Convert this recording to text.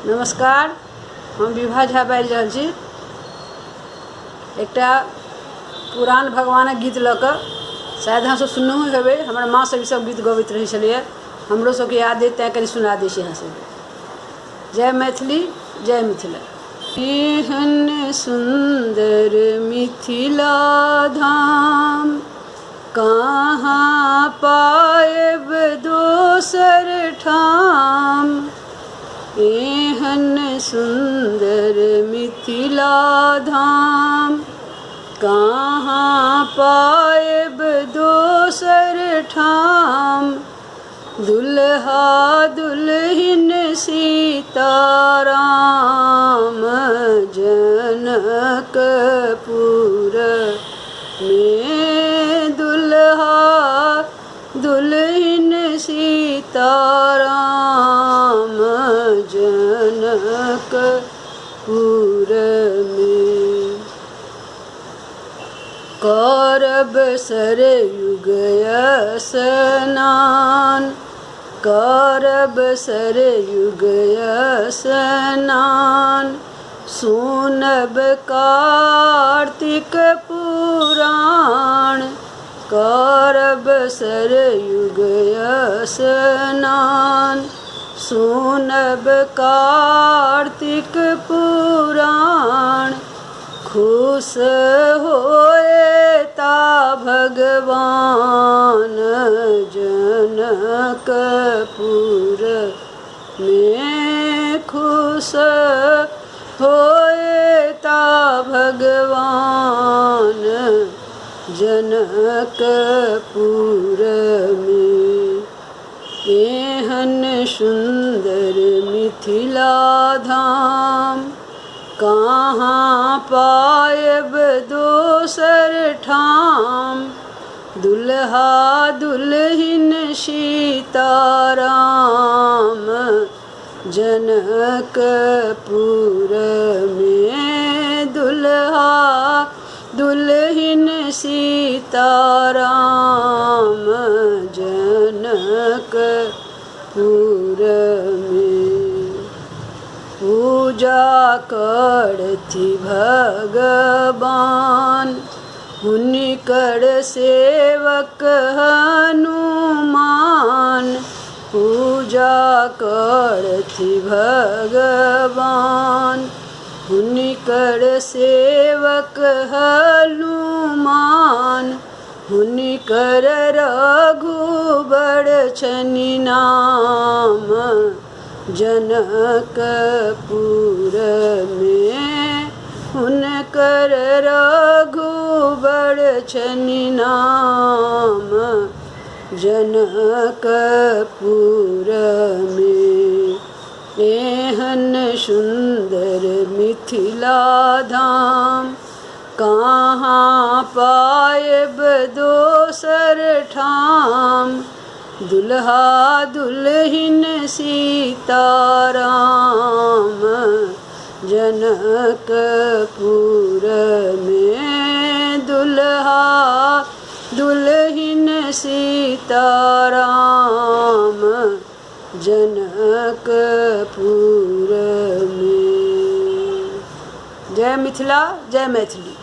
नमस्कार, हम विभा झा बाजि रहल छी। एकटा पुरान भगवानक गीत लऽ कऽ शायद अहाँ सब सुनलहुँ हेबै। हमर माँ सब ई सब गीत गबैत रहै छलैए, हमरो सबके याद अइ, तेँ कनि सुना दै छी अहाँ सबके। जय मैथिली, जय मिथिला। एहन सुन्दर मिथिला धाम कहाँ पाएब दोसर ठाम। एहन सुन्दर मिथिला धाम कहाँ पाएब दोसर ठाम। दुल्हा दुल्हिन सीताराम जनकपुर में। दुल्हा दुल्हिन सीताराम जनकपुर में। करब सरयुग स्नान, करब सरयुग स्नान। सुनब कार्तिक पुराण, करब सरयुग स्नान। सुनब कार्तिक पुराण। खुश होएता भगवान जनकपुर में। खुश होएता भगवान जनकपुर में। एहन सुन्दर मिथिला धाम कहाँ पाएब दोसर ठाम। दुल्हा दुल्हिन सीताराम जनकपुर में। दुल्हा दुल्हिन सीताराम जनकपुर में। पूजा करथि भगवान हुनकर सेवक हनुमान। पूजा करथि भगवान हुनकर सेवक हनुमान। हुनकर रघुबर छनि नाम जनकपुर में। हुनकर रघुबर छनि नाम जनकपुर में। एहन सुन्दर मिथिला धाम कहाँ पाएब दोसर ठाम। दुल्हा दुल्हिन सीताराम जनकपुर में। दुल्हा दुल्हिन सीताराम जनकपुर में। जय मिथिला, जय मैथिली।